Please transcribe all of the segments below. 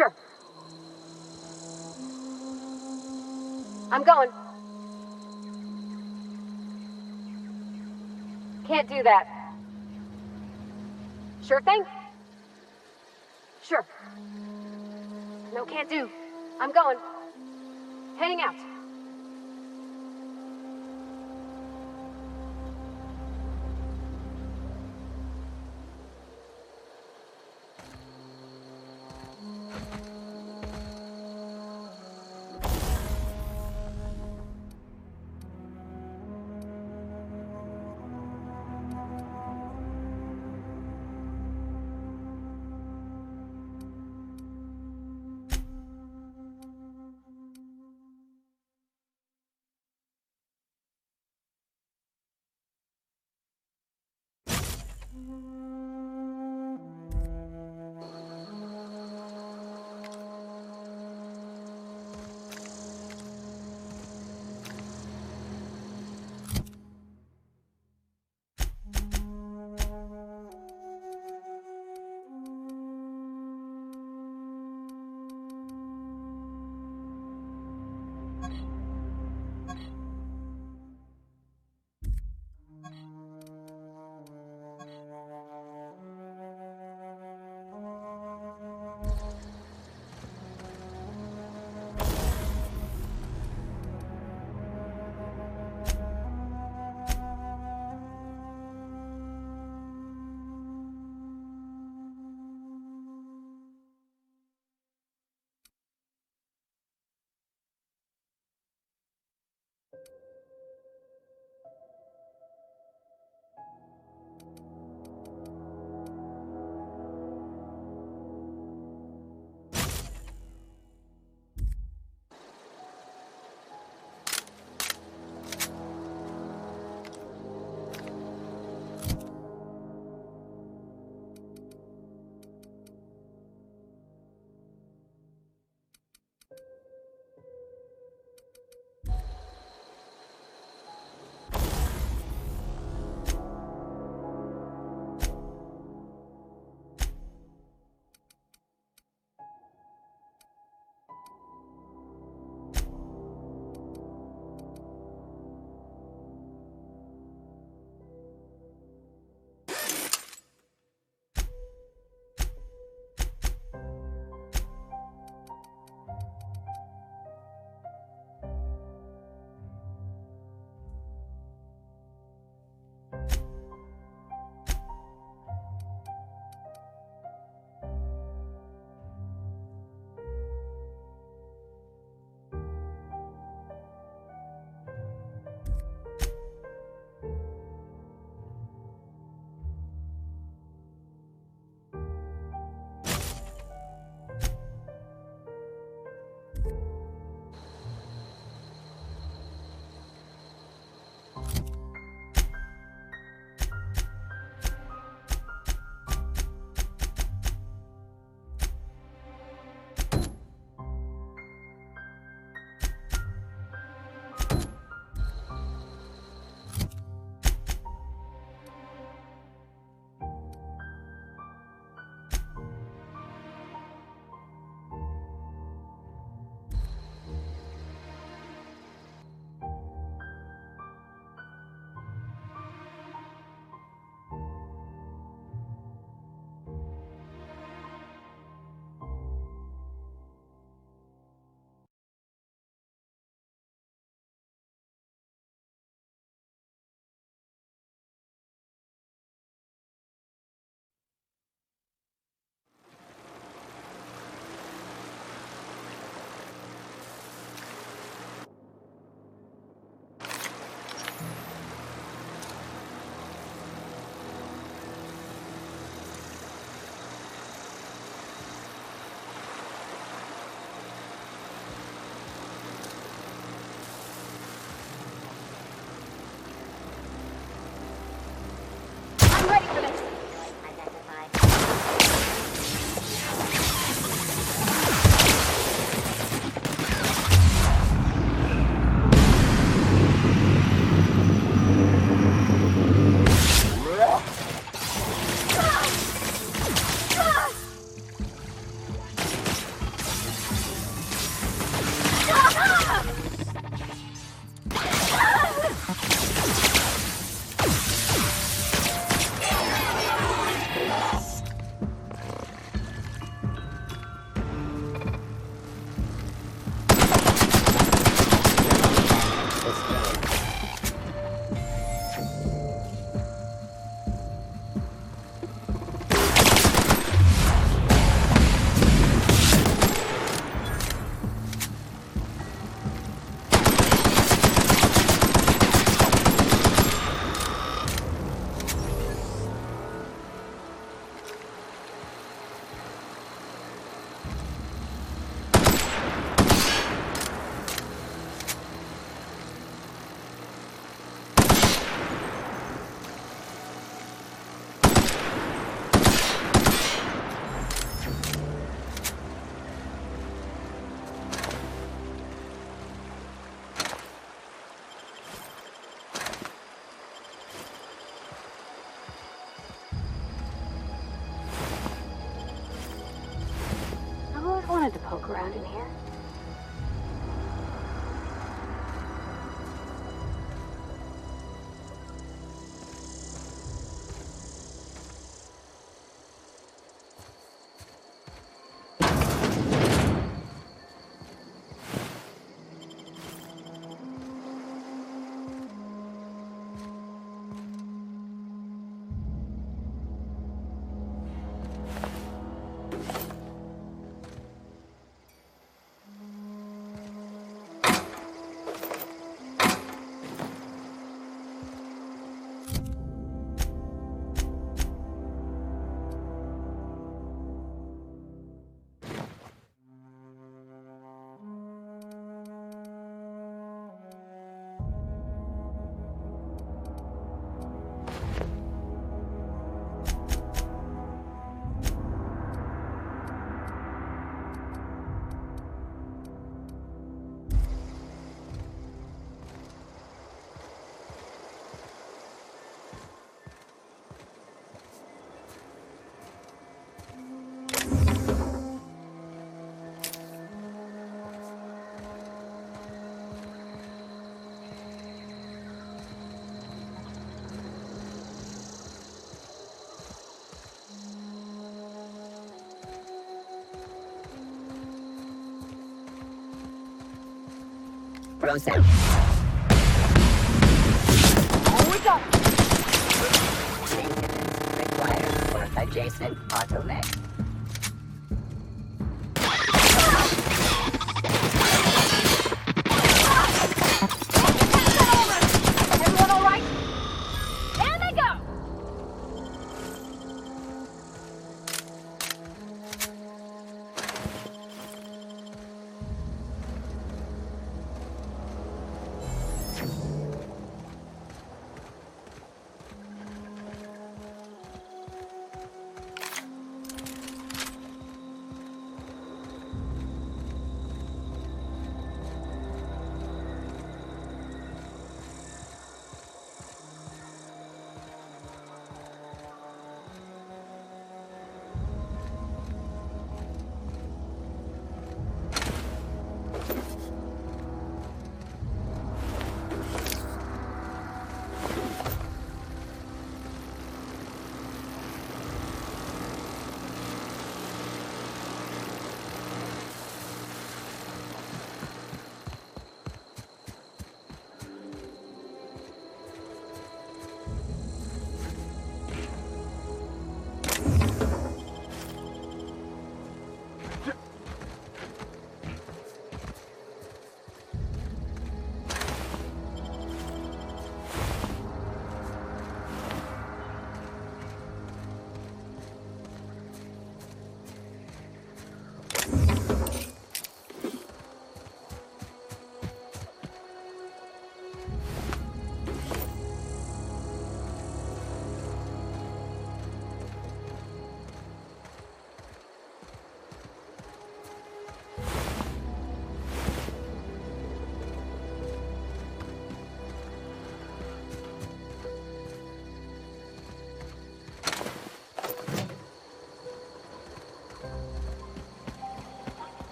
Sure. I'm going. Can't do that. Sure thing? Sure. No, can't do. I'm going. Heading out. around in here? Process. On we go! Maintenance required for adjacent bottleneck. Everyone all right? There they go!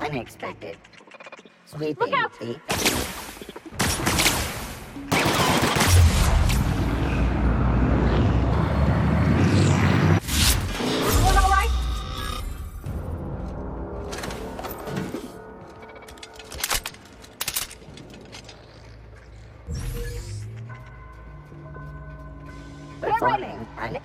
Unexpected. Sweeping Look out! the... Everyone all right? Performing an...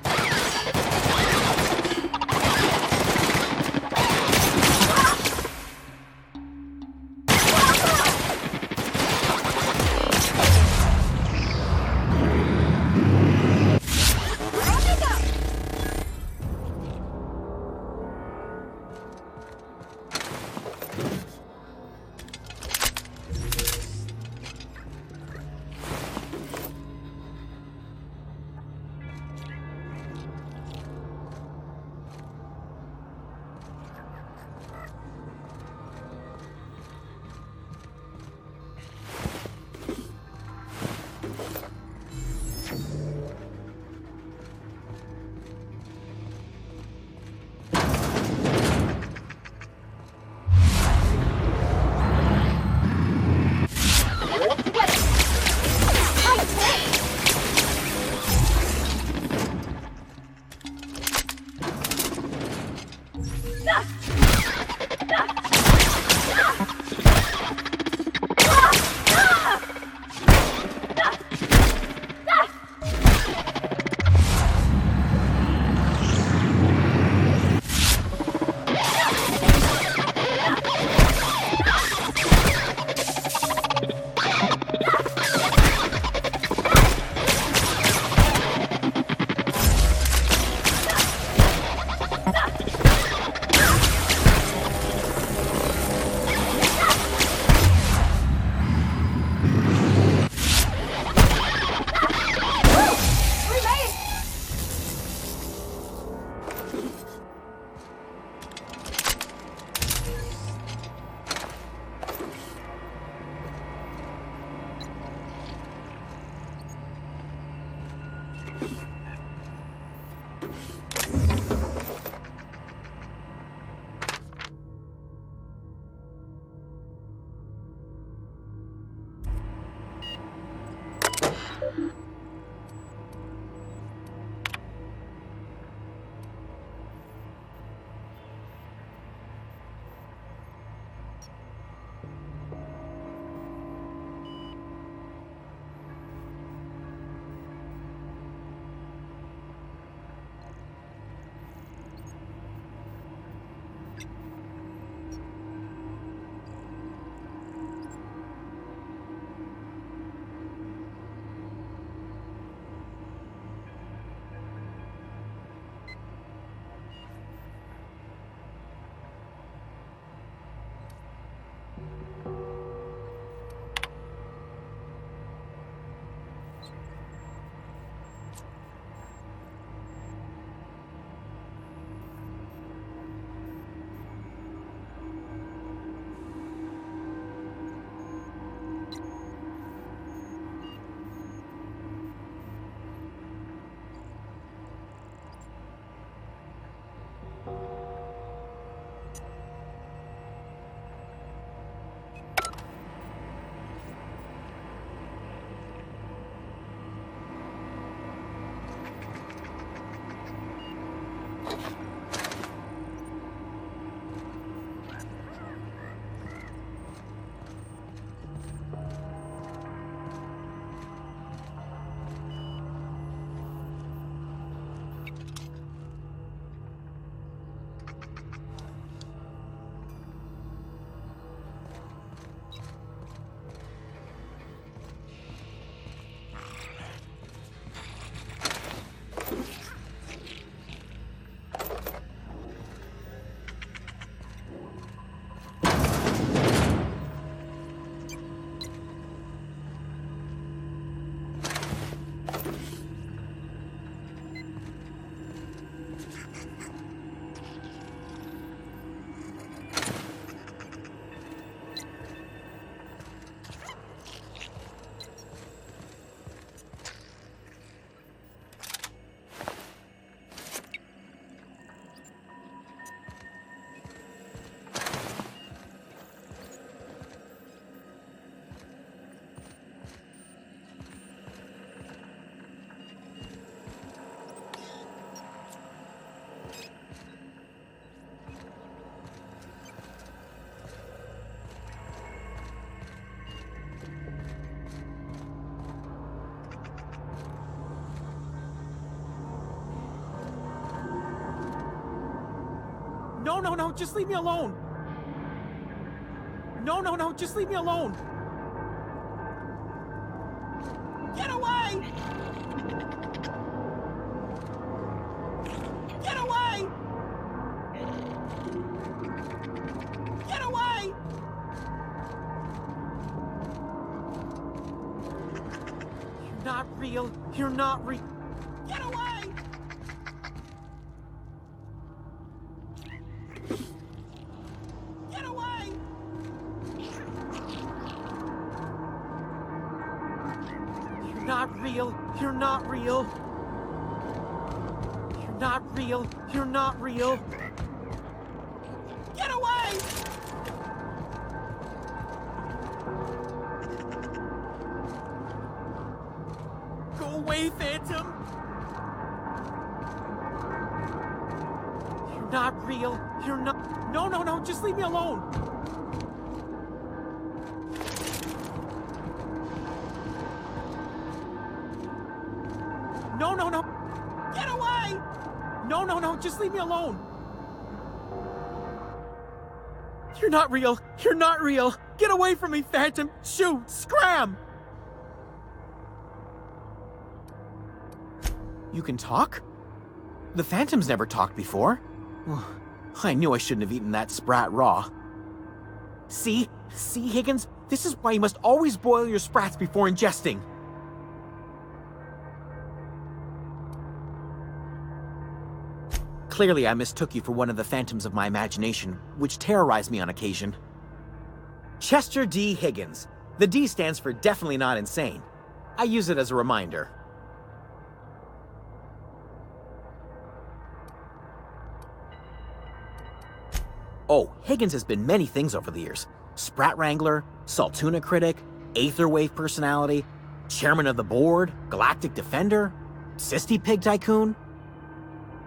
No, no, no, just leave me alone. No, no, no, just leave me alone. Get away! Get away! Get away! You're not real. You're not real. Get away! Get away! You're not real. You're not real. You're not real. You're not real. Get away! Go away, Phantom! You're not real. You're not. No, no, no, just leave me alone. No, no, no. Get away! No, no, no, just leave me alone. You're not real. You're not real. Get away from me, Phantom. Shoot, scram! You can talk? The Phantom's never talked before. I knew I shouldn't have eaten that sprat raw. See, Higgins? This is why you must always boil your sprats before ingesting. Clearly, I mistook you for one of the phantoms of my imagination, which terrorized me on occasion. Chester D. Higgins. The D stands for definitely not insane. I use it as a reminder. Oh, Higgins has been many things over the years. Sprat Wrangler, Saltuna Critic, Aetherwave Personality, Chairman of the Board, Galactic Defender, Sisty Pig Tycoon.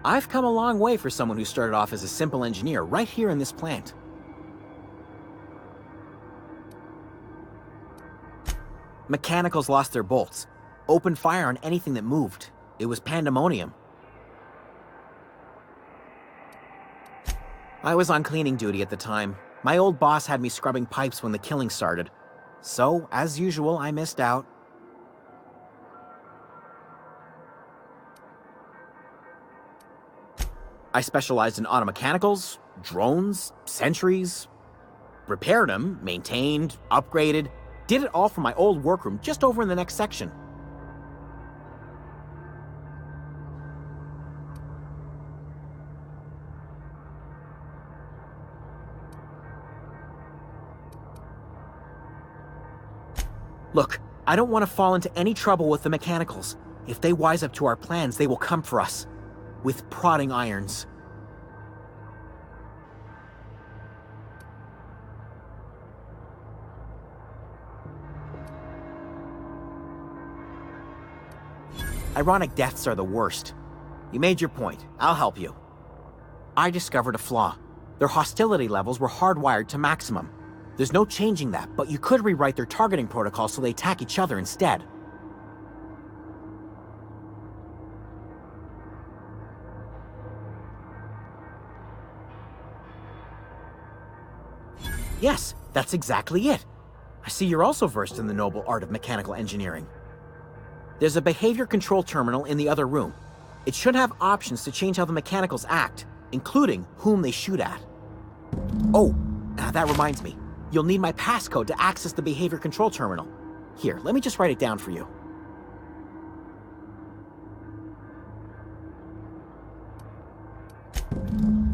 I've come a long way for someone who started off as a simple engineer right here in this plant. Mechanicals lost their bolts, opened fire on anything that moved. It was pandemonium. I was on cleaning duty at the time. My old boss had me scrubbing pipes when the killing started. So, as usual, I missed out. I specialized in automechanicals, drones, sentries, repaired them, maintained, upgraded, did it all from my old workroom just over in the next section. Look, I don't want to fall into any trouble with the mechanicals. If they wise up to our plans, they will come for us. With prodding irons. Ironic deaths are the worst. You made your point. I'll help you. I discovered a flaw. Their hostility levels were hardwired to maximum. There's no changing that, but you could rewrite their targeting protocol so they attack each other instead. Yes, that's exactly it. I see you're also versed in the noble art of mechanical engineering. There's a behavior control terminal in the other room. It should have options to change how the mechanicals act, including whom they shoot at. Oh, that reminds me. You'll need my passcode to access the behavior control terminal. Here, let me just write it down for you.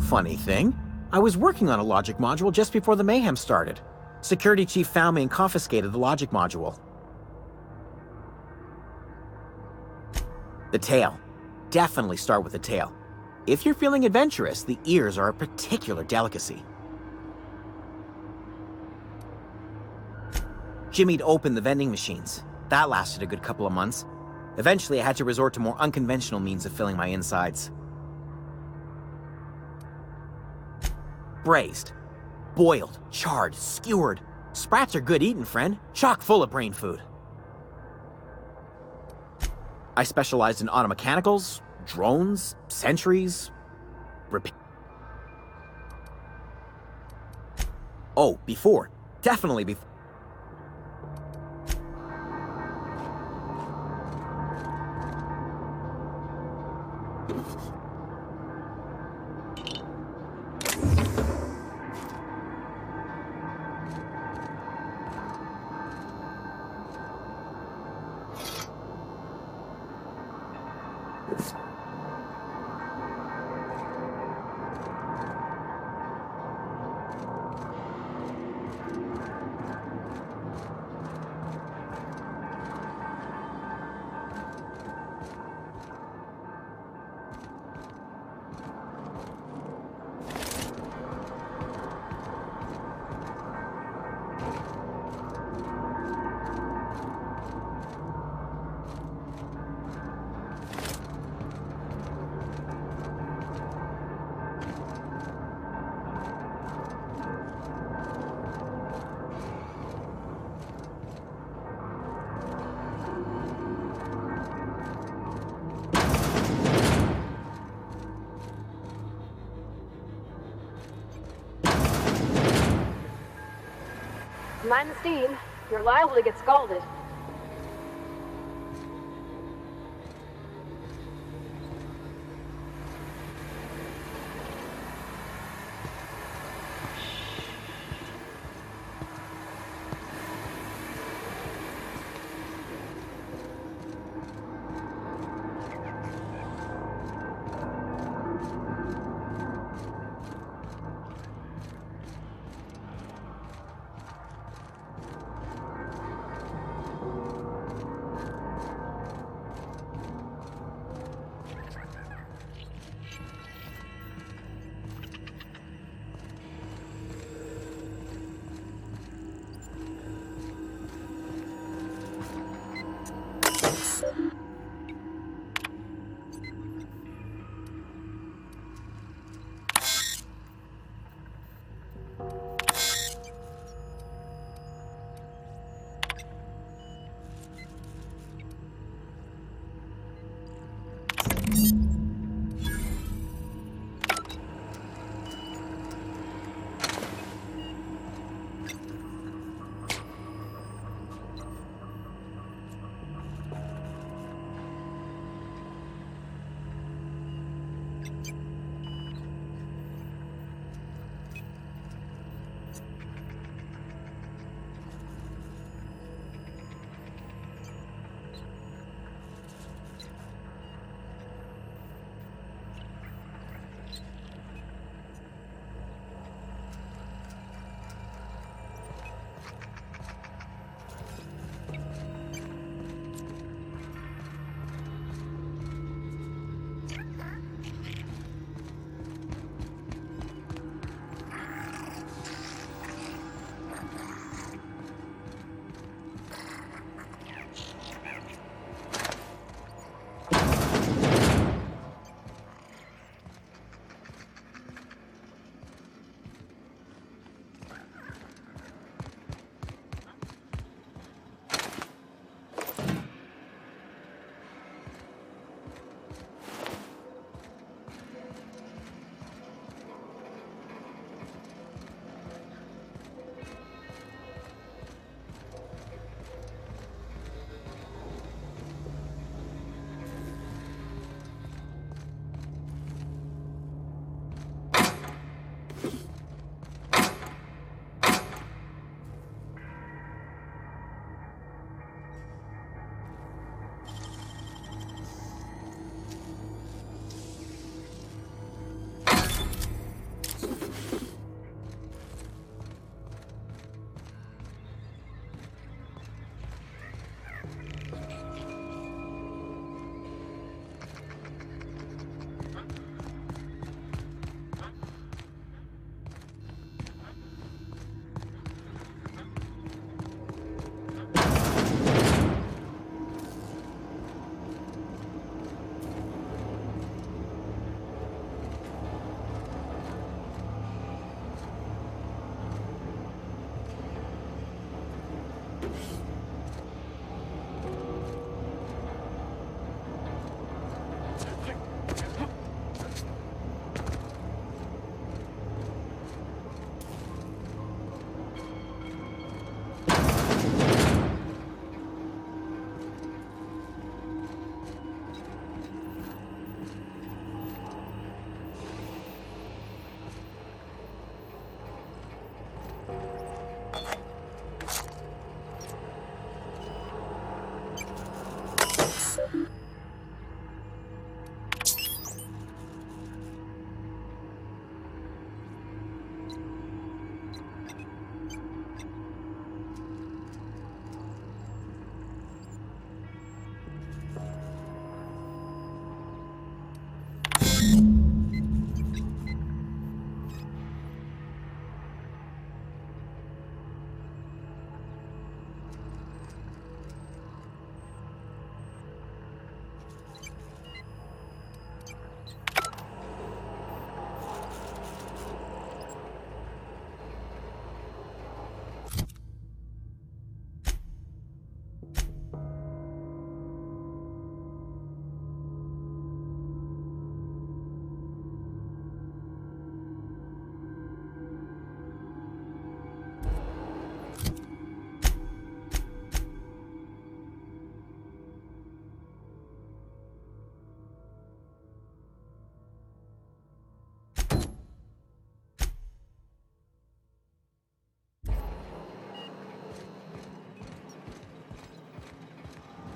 Funny thing. I was working on a logic module just before the mayhem started. Security chief found me and confiscated the logic module. The tail. Definitely start with the tail. If you're feeling adventurous, the ears are a particular delicacy. Jimmy'd opened the vending machines. That lasted a good couple of months. Eventually, I had to resort to more unconventional means of filling my insides. Braised. Boiled, charred, skewered. Sprats are good eating, friend. Chock full of brain food. I specialized in automechanicals, drones, sentries, Oh, before. Definitely before. Mind the steam. You're liable to get scalded.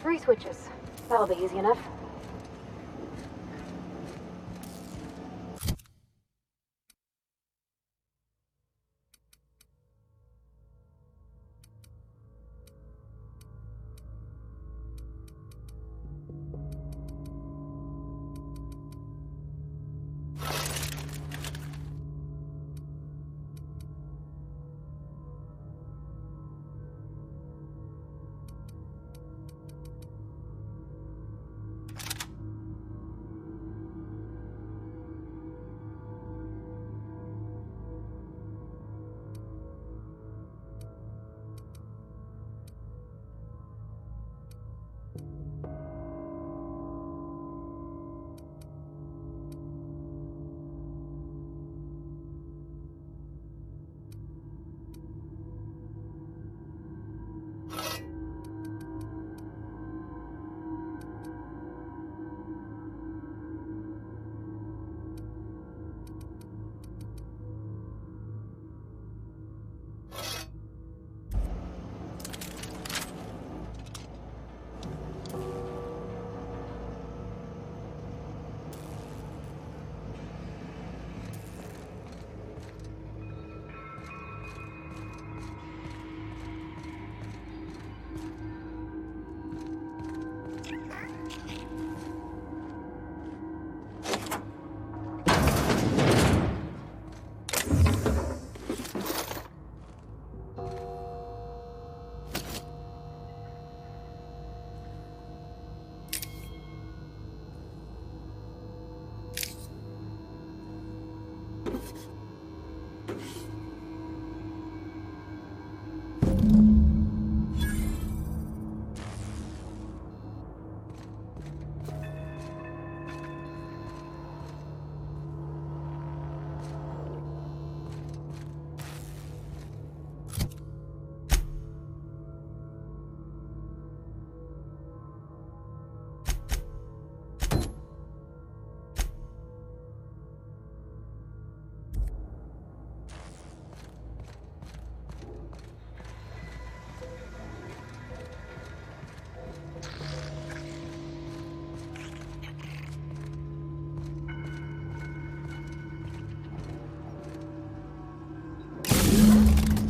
3 switches. That'll be easy enough.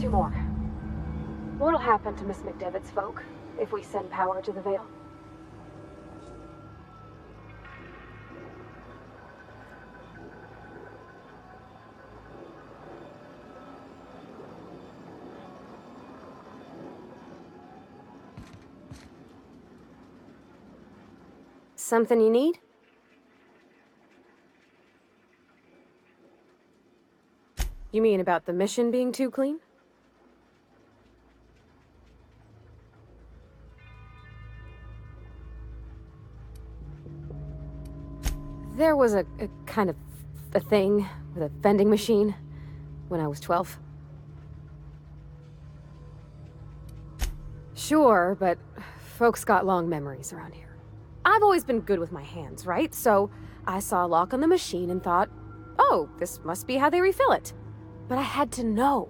More. What'll happen to Miss McDevitt's folk if we send power to the Vale? Something you need? You mean about the mission being too clean? There was a kind of a thing with a vending machine when I was 12. Sure, but folks got long memories around here. I've always been good with my hands, right? So I saw a lock on the machine and thought, oh, this must be how they refill it. But I had to know.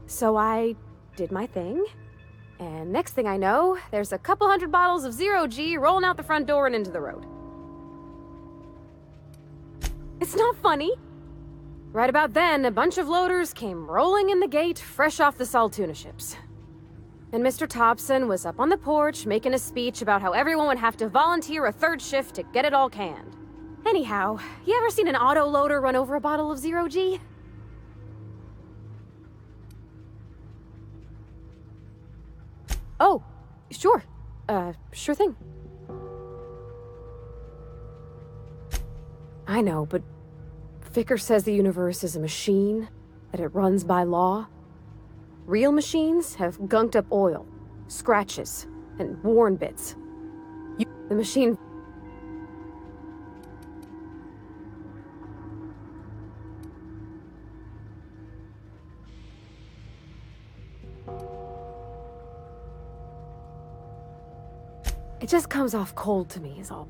So I did my thing, and next thing I know, there's a couple hundred bottles of 0G rolling out the front door and into the road. It's not funny. Right about then, a bunch of loaders came rolling in the gate, fresh off the Saltuna ships. And Mr. Thompson was up on the porch making a speech about how everyone would have to volunteer a 3rd shift to get it all canned. Anyhow, you ever seen an auto loader run over a bottle of 0G? Oh, sure. Sure thing. I know, but Vicker says the universe is a machine, that it runs by law. Real machines have gunked up oil, scratches, and worn bits. The machine... It just comes off cold to me, is all.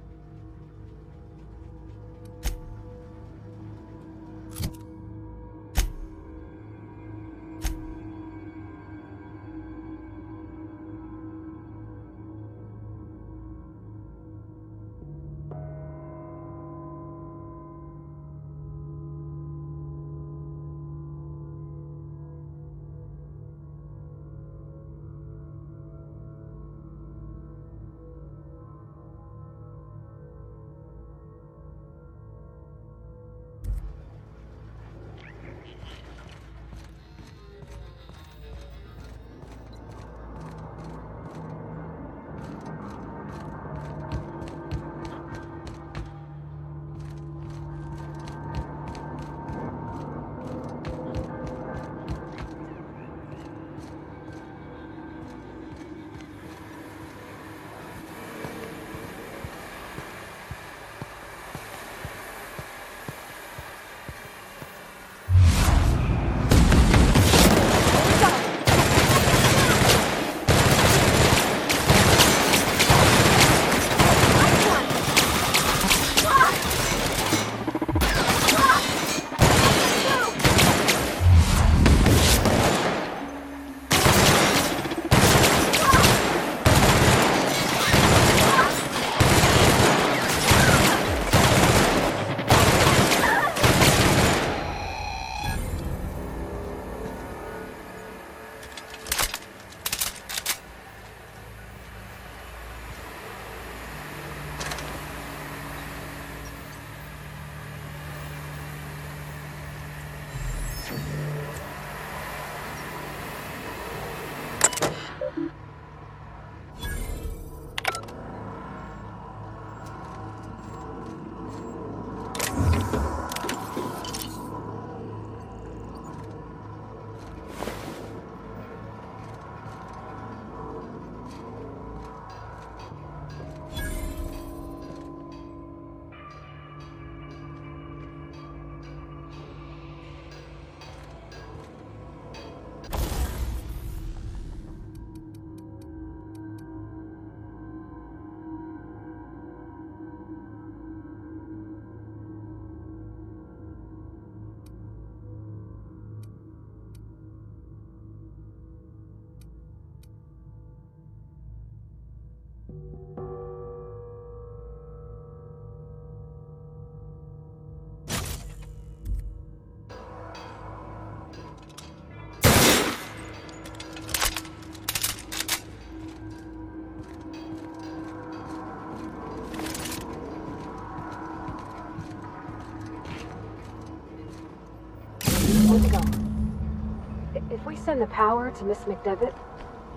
Where's it going? If we send the power to Miss McDevitt,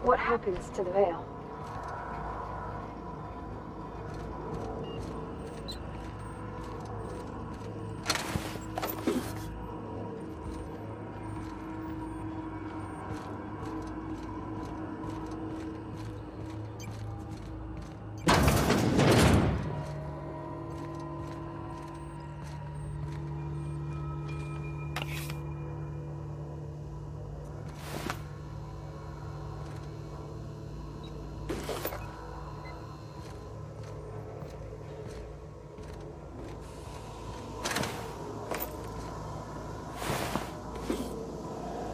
what happens to the veil?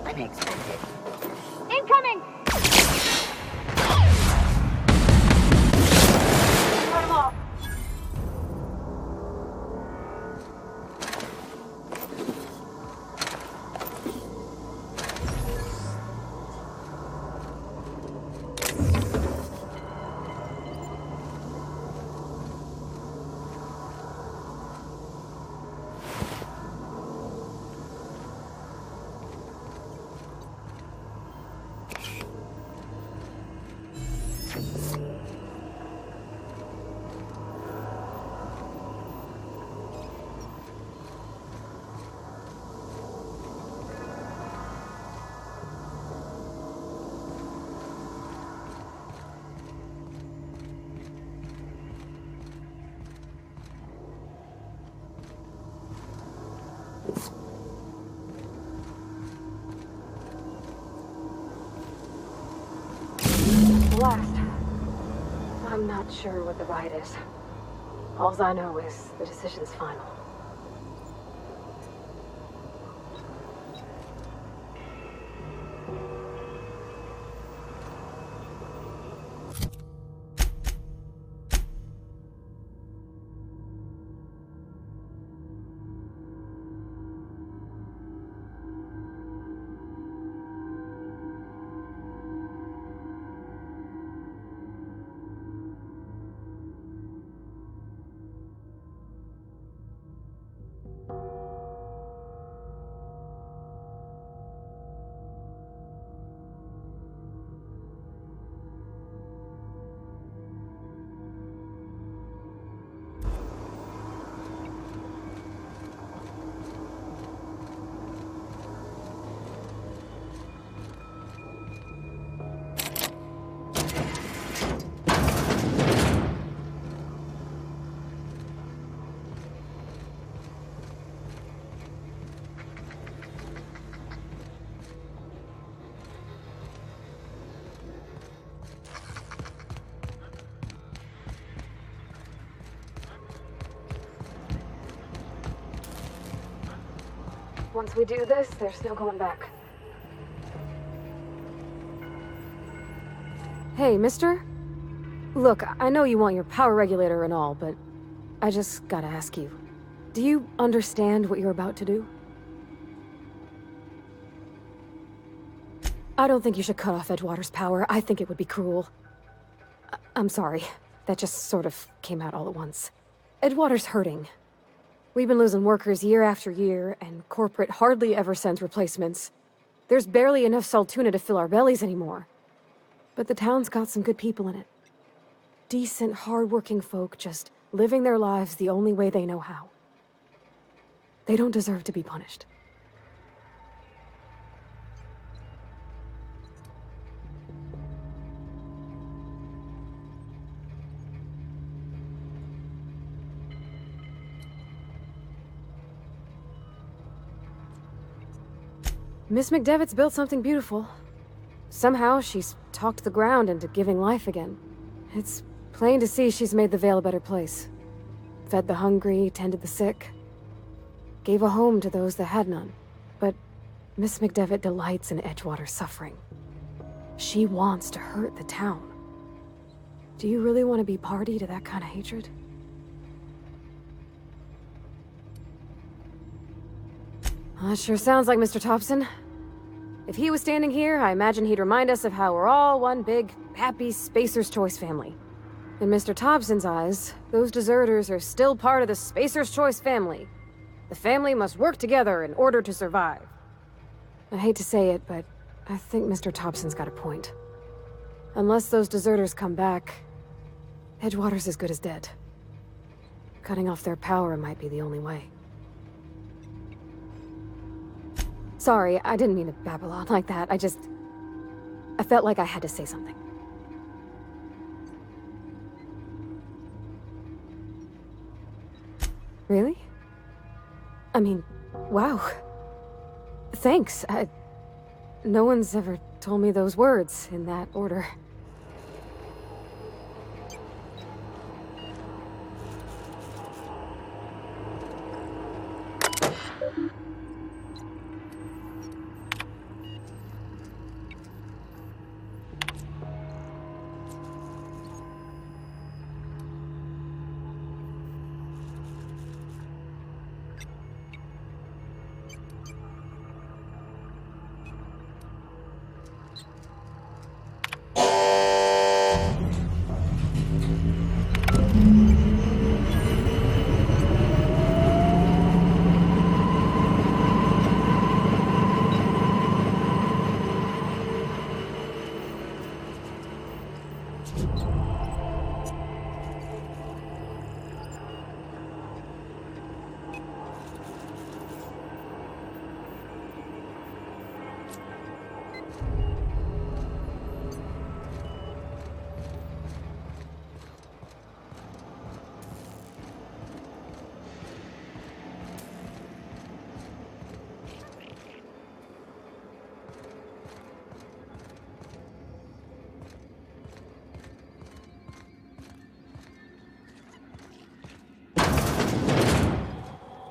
Unexpected. Incoming! Cut him off. Last. I'm not sure what the ride is. All I know is the decision's final. Once we do this, there's no going back. Hey, mister? Look, I know you want your power regulator and all, but I just gotta ask you. Do you understand what you're about to do? I don't think you should cut off Edgewater's power. I think it would be cruel. I'm sorry. That just sort of came out all at once. Edgewater's hurting. We've been losing workers year after year, and corporate hardly ever sends replacements. There's barely enough Saltuna to fill our bellies anymore. But the town's got some good people in it. Decent, hard-working folk just living their lives the only way they know how. They don't deserve to be punished. Miss McDevitt's built something beautiful. Somehow, she's talked the ground into giving life again. It's plain to see she's made the Vale a better place. Fed the hungry, tended the sick. Gave a home to those that had none. But Miss McDevitt delights in Edgewater's suffering. She wants to hurt the town. Do you really want to be party to that kind of hatred? That sure sounds like Mr. Thompson. If he was standing here, I imagine he'd remind us of how we're all one big, happy Spacer's Choice family. In Mr. Thompson's eyes, those deserters are still part of the Spacer's Choice family. The family must work together in order to survive. I hate to say it, but I think Mr. Thompson's got a point. Unless those deserters come back, Edgewater's as good as dead. Cutting off their power might be the only way. Sorry, I didn't mean to babble on like that. I felt like I had to say something. Really? I mean, wow. Thanks. No one's ever told me those words in that order.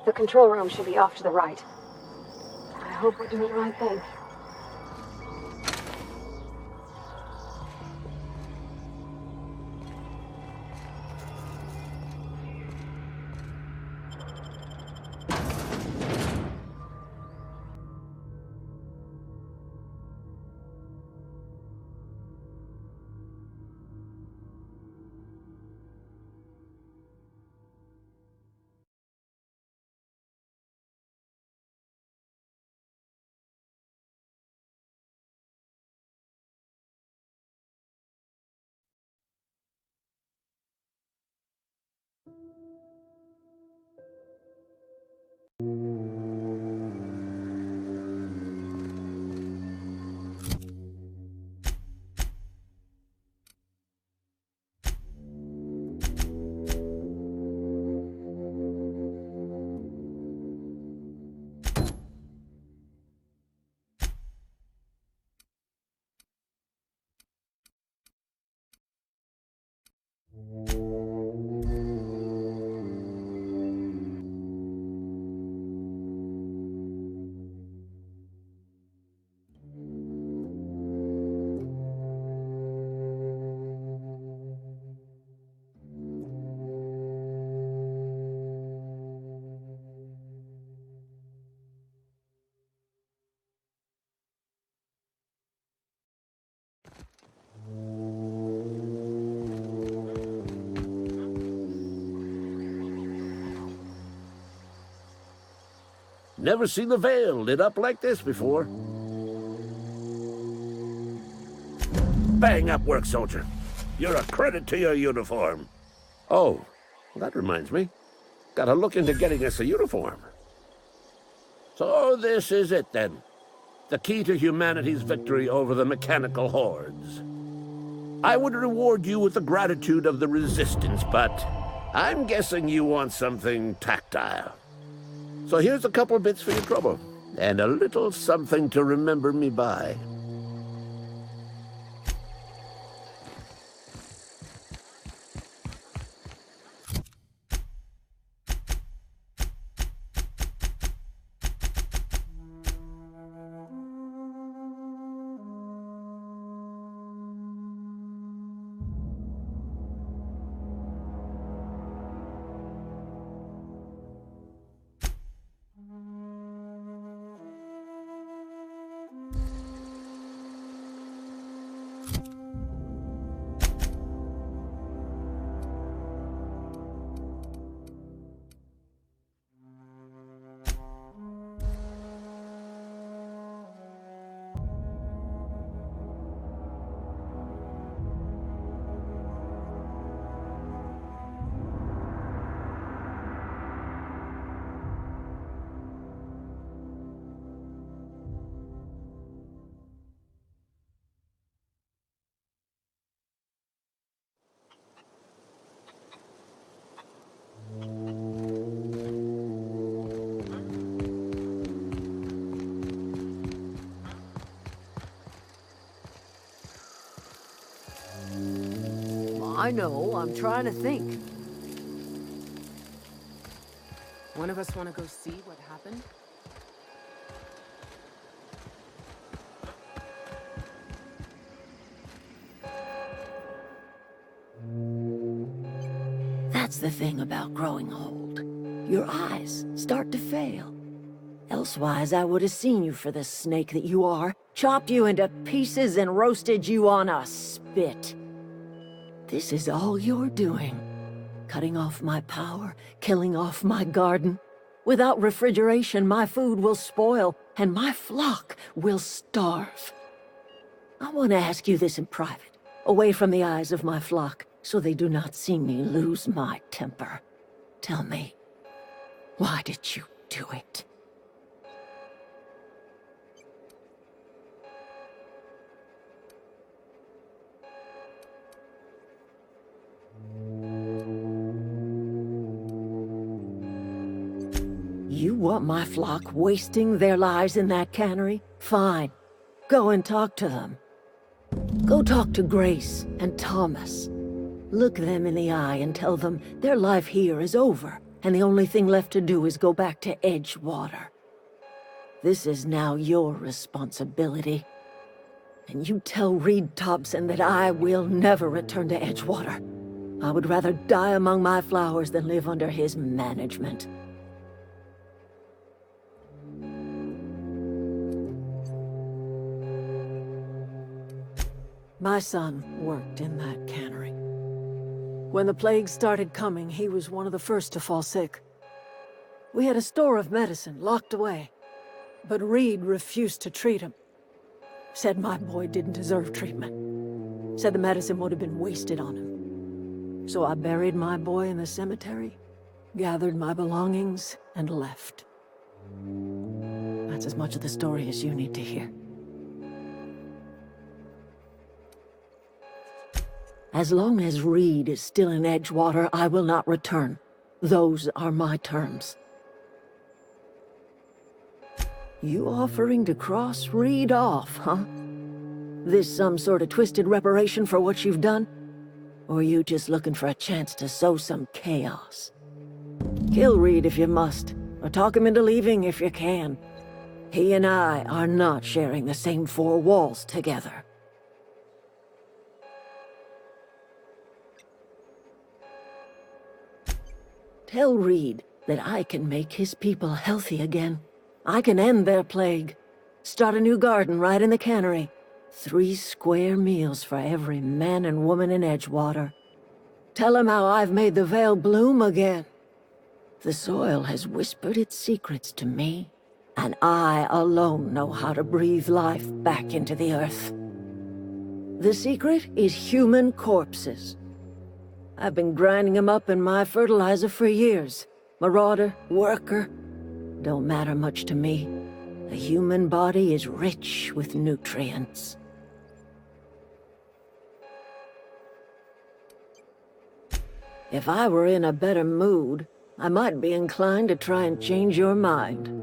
The control room should be off to the right. I hope we're doing the right thing. Never seen the Vale lit up like this before. Bang up work, soldier. You're a credit to your uniform. Oh, well, that reminds me. Gotta look into getting us a uniform. So this is it, then. The key to humanity's victory over the mechanical hordes. I would reward you with the gratitude of the Resistance, but I'm guessing you want something tactile. So here's a couple bits for your trouble, and a little something to remember me by. I know, I'm trying to think. One of us want to go see what happened? That's the thing about growing old. Your eyes start to fail. Elsewise, I would have seen you for the snake that you are, chopped you into pieces and roasted you on a spit. This is all you're doing. Cutting off my power, killing off my garden. Without refrigeration, my food will spoil, and my flock will starve. I want to ask you this in private, away from the eyes of my flock, so they do not see me lose my temper. Tell me, why did you do it? You want my flock wasting their lives in that cannery? Fine. Go and talk to them. Go talk to Grace and Thomas. Look them in the eye and tell them their life here is over, and the only thing left to do is go back to Edgewater. This is now your responsibility. And you tell Reed Thompson that I will never return to Edgewater. I would rather die among my flowers than live under his management. My son worked in that cannery. When the plague started coming, he was one of the first to fall sick. We had a store of medicine locked away, but Reed refused to treat him. Said my boy didn't deserve treatment. Said the medicine would have been wasted on him. So I buried my boy in the cemetery, gathered my belongings, and left. That's as much of the story as you need to hear. As long as Reed is still in Edgewater, I will not return. Those are my terms. You offering to cross Reed off, huh? This some sort of twisted reparation for what you've done? Or you just looking for a chance to sow some chaos? Kill Reed if you must, or talk him into leaving if you can. He and I are not sharing the same four walls together. Tell Reed that I can make his people healthy again. I can end their plague. Start a new garden right in the cannery. 3 square meals for every man and woman in Edgewater. Tell him how I've made the Vale bloom again. The soil has whispered its secrets to me, and I alone know how to breathe life back into the earth. The secret is human corpses. I've been grinding them up in my fertilizer for years. Marauder, worker, don't matter much to me. The human body is rich with nutrients. If I were in a better mood, I might be inclined to try and change your mind.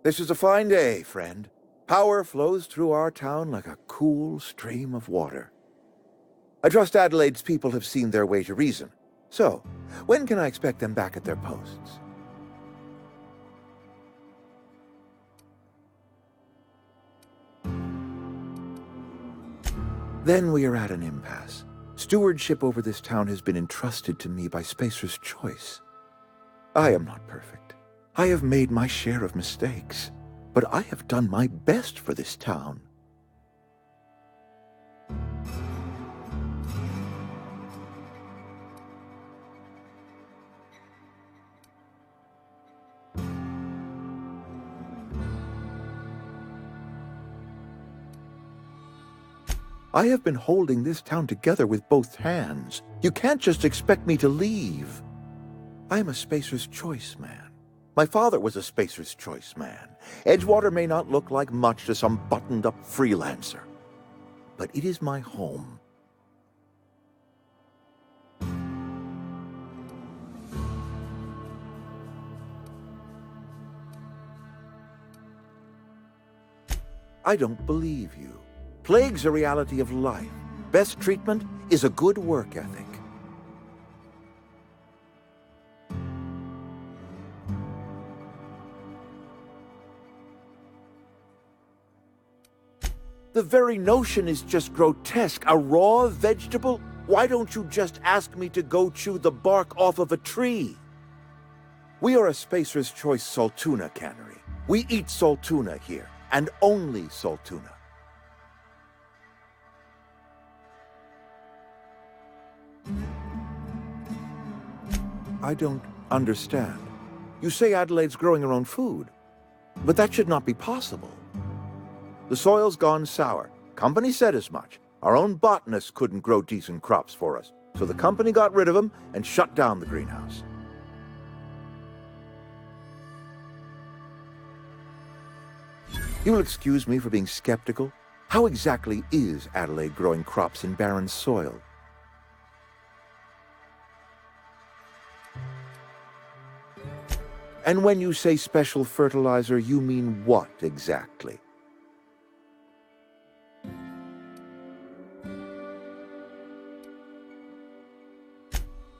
This is a fine day, friend. Power flows through our town like a cool stream of water. I trust Adelaide's people have seen their way to reason. So, when can I expect them back at their posts? Then we are at an impasse. Stewardship over this town has been entrusted to me by Spacer's Choice. I am not perfect. I have made my share of mistakes, but I have done my best for this town. I have been holding this town together with both hands. You can't just expect me to leave. I am a Spacer's Choice man. My father was a Spacer's Choice man. Edgewater may not look like much to some buttoned-up freelancer, but it is my home. I don't believe you. Plague's a reality of life. Best treatment is a good work ethic. The very notion is just grotesque. A raw vegetable? Why don't you just ask me to go chew the bark off of a tree? We are a Spacer's Choice saltuna cannery. We eat saltuna here, and only saltuna. I don't understand. You say Adelaide's growing her own food, but that should not be possible. The soil's gone sour. Company said as much. Our own botanists couldn't grow decent crops for us, so the company got rid of them and shut down the greenhouse. You will excuse me for being skeptical. How exactly is Adelaide growing crops in barren soil? And when you say special fertilizer, you mean what exactly?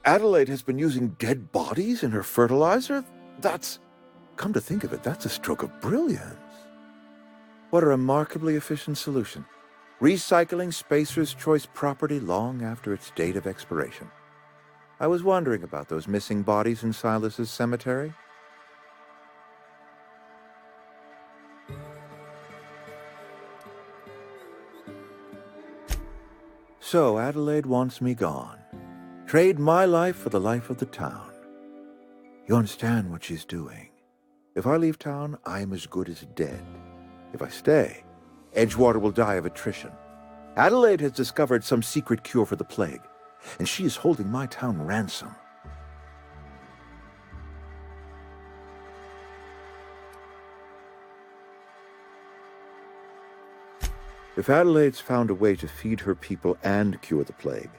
Adelaide has been using dead bodies in her fertilizer? Come to think of it, that's a stroke of brilliance. What a remarkably efficient solution. Recycling Spacer's Choice property long after its date of expiration. I was wondering about those missing bodies in Silas's cemetery. So Adelaide wants me gone. Trade my life for the life of the town. You understand what she's doing. If I leave town, I am as good as dead. If I stay, Edgewater will die of attrition. Adelaide has discovered some secret cure for the plague, and she is holding my town ransom. If Adelaide's found a way to feed her people and cure the plague,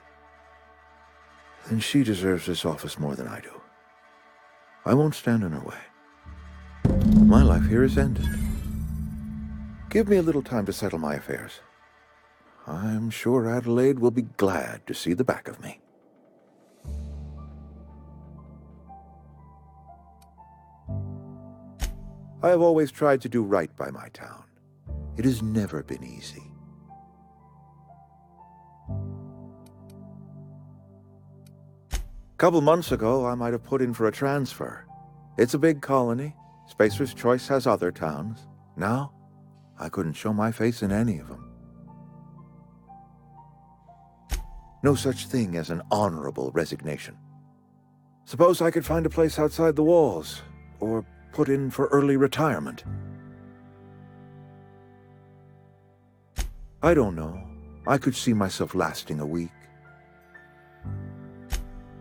then she deserves this office more than I do. I won't stand in her way. My life here is ended. Give me a little time to settle my affairs. I'm sure Adelaide will be glad to see the back of me. I have always tried to do right by my town. It has never been easy. A couple months ago, I might have put in for a transfer. It's a big colony. Spacer's Choice has other towns. Now, I couldn't show my face in any of them. No such thing as an honorable resignation. Suppose I could find a place outside the walls, or put in for early retirement. I don't know. I could see myself lasting a week.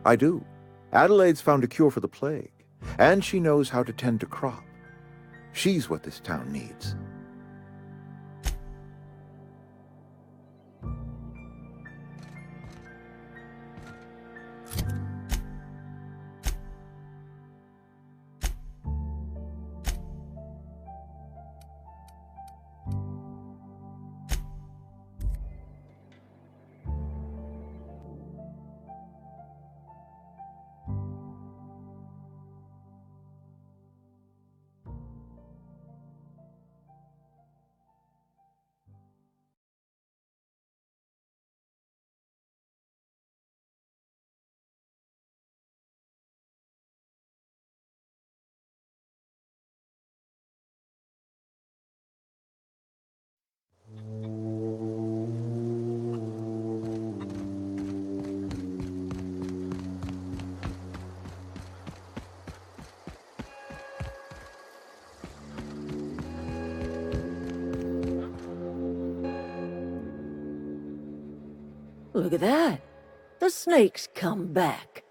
I do. Adelaide's found a cure for the plague, and she knows how to tend to crop. She's what this town needs. Look at that. The snake's come back.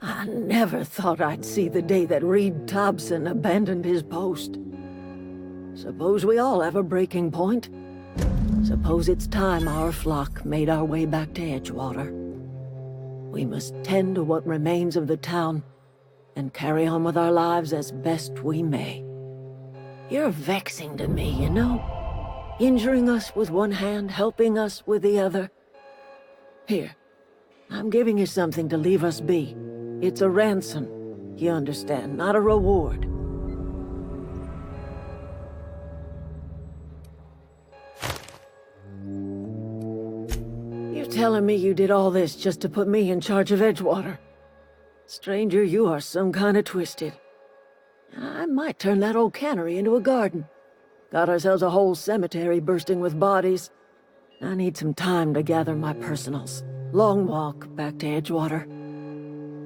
I never thought I'd see the day that Reed Thompson abandoned his post. Suppose we all have a breaking point. Suppose it's time our flock made our way back to Edgewater. We must tend to what remains of the town and carry on with our lives as best we may. You're vexing to me, you know? Injuring us with one hand, helping us with the other. Here, I'm giving you something to leave us be. It's a ransom, you understand, not a reward. You're telling me you did all this just to put me in charge of Edgewater? Stranger, you are some kind of twisted. I might turn that old cannery into a garden. Got ourselves a whole cemetery bursting with bodies. I need some time to gather my personals. Long walk back to Edgewater.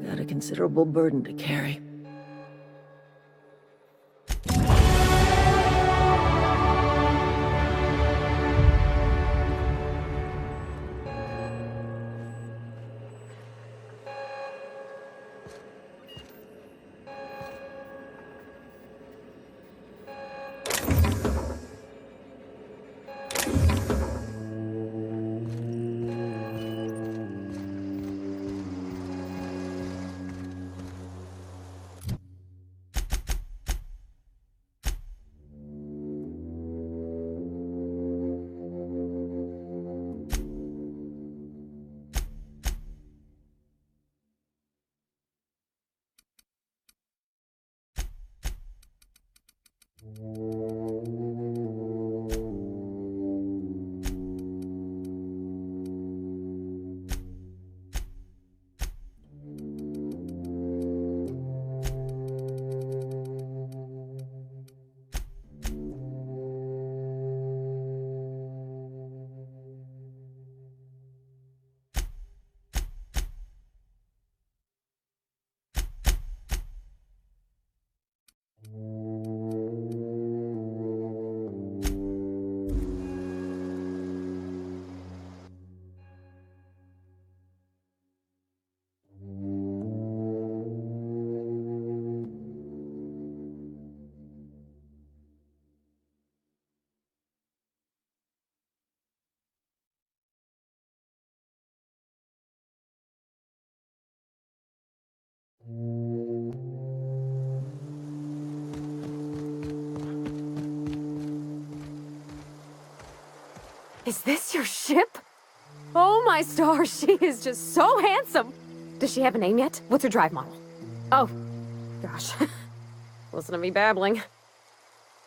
Got a considerable burden to carry. Is this your ship? Oh my stars, she is just so handsome! Does she have a name yet? What's her drive model? Oh, gosh. Listen to me babbling.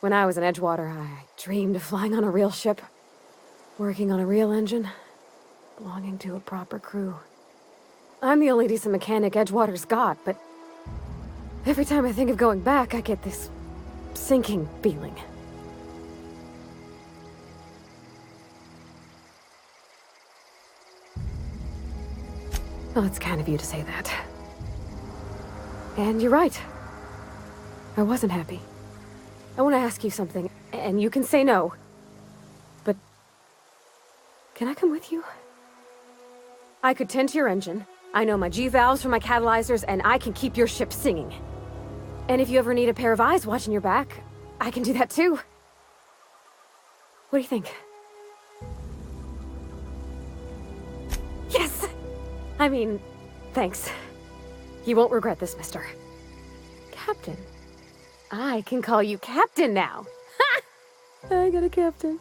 When I was in Edgewater, I dreamed of flying on a real ship, working on a real engine, belonging to a proper crew. I'm the only decent mechanic Edgewater's got, but every time I think of going back, I get this sinking feeling. Well, it's kind of you to say that. And you're right. I wasn't happy. I want to ask you something, and you can say no. But can I come with you? I could tend to your engine. I know my G-valves for my catalyzers, and I can keep your ship singing. And if you ever need a pair of eyes watching your back, I can do that too. What do you think? Yes! I mean, thanks. You won't regret this, mister. Captain. I can call you Captain now. Ha! I got a captain.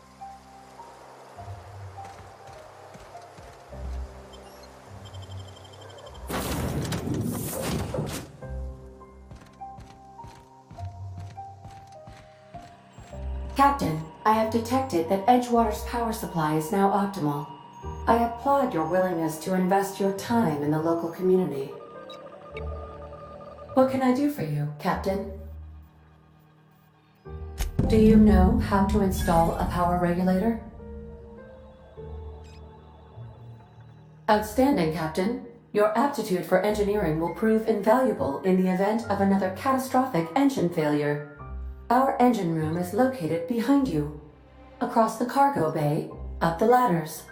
Captain, I have detected that Edgewater's power supply is now optimal. I applaud your willingness to invest your time in the local community. What can I do for you, Captain? Do you know how to install a power regulator? Outstanding, Captain. Your aptitude for engineering will prove invaluable in the event of another catastrophic engine failure. Our engine room is located behind you. Across the cargo bay, up the ladders.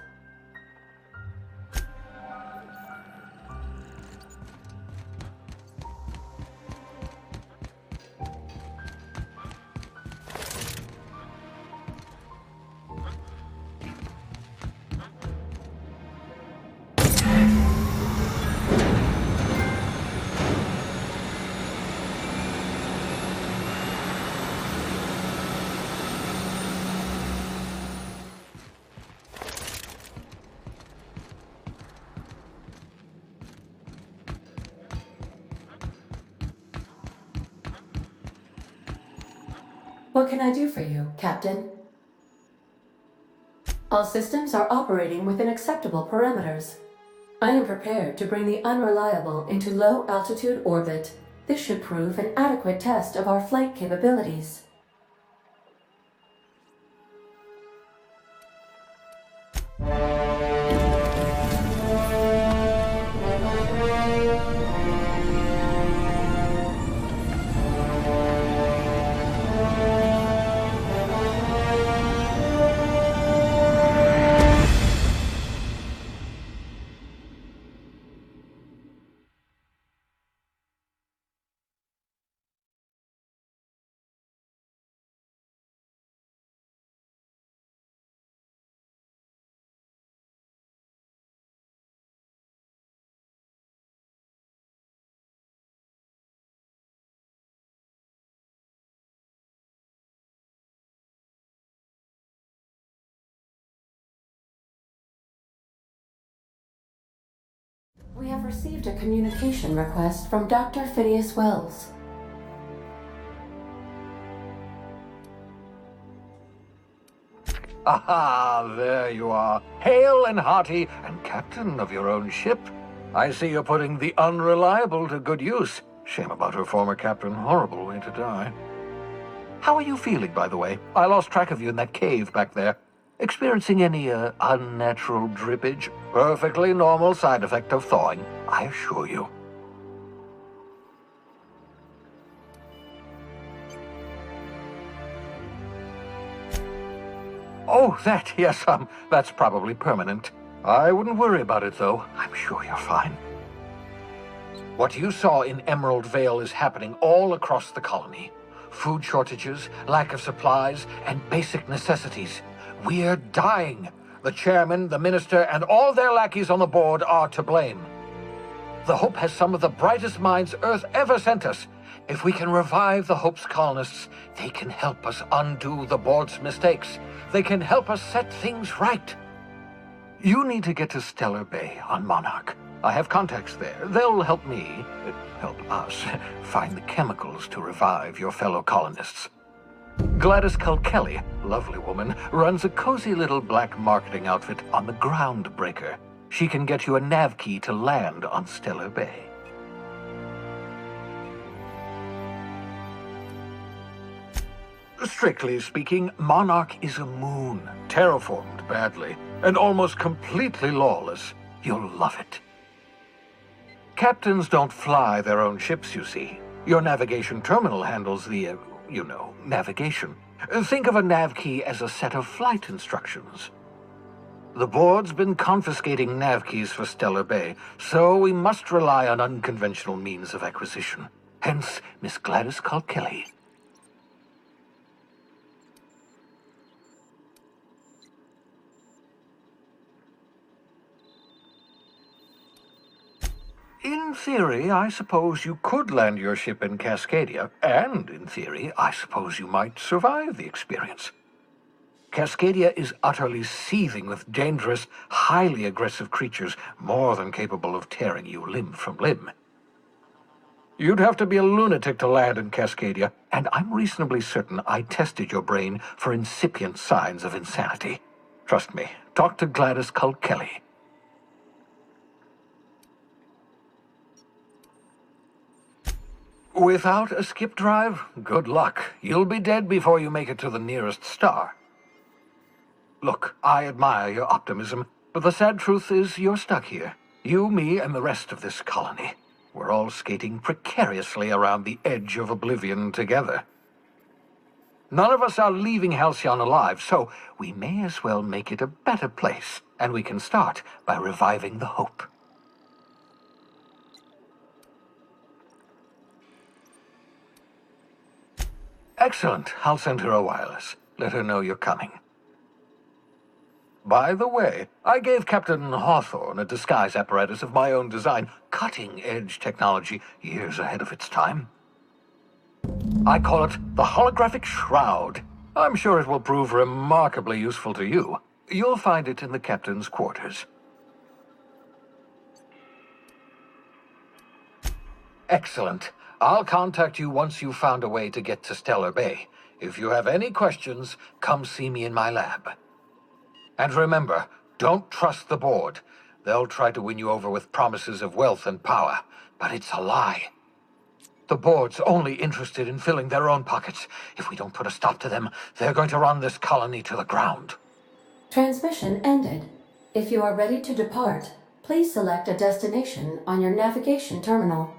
What can I do for you, Captain? All systems are operating within acceptable parameters. I am prepared to bring the unreliable into low-altitude orbit. This should prove an adequate test of our flight capabilities. We have received a communication request from Dr. Phineas Wells. Aha, there you are, hale and hearty, and captain of your own ship. I see you're putting the unreliable to good use. Shame about her former captain, horrible way to die. How are you feeling, by the way? I lost track of you in that cave back there. Experiencing any, unnatural drippage? Perfectly normal side effect of thawing, I assure you. Oh, that, yes, that's probably permanent. I wouldn't worry about it, though. I'm sure you're fine. What you saw in Emerald Vale is happening all across the colony. Food shortages, lack of supplies, and basic necessities. We're dying. The chairman, the minister, and all their lackeys on the board are to blame. The Hope has some of the brightest minds Earth ever sent us. If we can revive the Hope's colonists, they can help us undo the board's mistakes. They can help us set things right. You need to get to Stellar Bay on Monarch. I have contacts there. They'll help me, help us, find the chemicals to revive your fellow colonists. Gladys Kelly, lovely woman, runs a cozy little black marketing outfit on the Groundbreaker. She can get you a nav key to land on Stellar Bay. Strictly speaking, Monarch is a moon, terraformed badly, and almost completely lawless. You'll love it. Captains don't fly their own ships, you see. Your navigation terminal handles the, navigation. Think of a nav key as a set of flight instructions. The board's been confiscating nav keys for Stellar Bay, so we must rely on unconventional means of acquisition. Hence, Miss Gladys Kelly. In theory, I suppose you could land your ship in Cascadia, and in theory, I suppose you might survive the experience. Cascadia is utterly seething with dangerous, highly aggressive creatures, more than capable of tearing you limb from limb. You'd have to be a lunatic to land in Cascadia, and I'm reasonably certain I tested your brain for incipient signs of insanity. Trust me, talk to Gladys Kelly. Without a skip drive, good luck. You'll be dead before you make it to the nearest star. Look, I admire your optimism, but the sad truth is you're stuck here. You, me, and the rest of this colony. We're all skating precariously around the edge of oblivion together. None of us are leaving Halcyon alive, so we may as well make it a better place. And we can start by reviving the hope. Excellent. I'll send her a wireless. Let her know you're coming. By the way, I gave Captain Hawthorne a disguise apparatus of my own design, cutting-edge technology years ahead of its time. I call it the holographic shroud. I'm sure it will prove remarkably useful to you. You'll find it in the captain's quarters. Excellent. I'll contact you once you've found a way to get to Stellar Bay. If you have any questions, come see me in my lab. And remember, don't trust the board. They'll try to win you over with promises of wealth and power, but it's a lie. The board's only interested in filling their own pockets. If we don't put a stop to them, they're going to run this colony to the ground. Transmission ended. If you are ready to depart, please select a destination on your navigation terminal.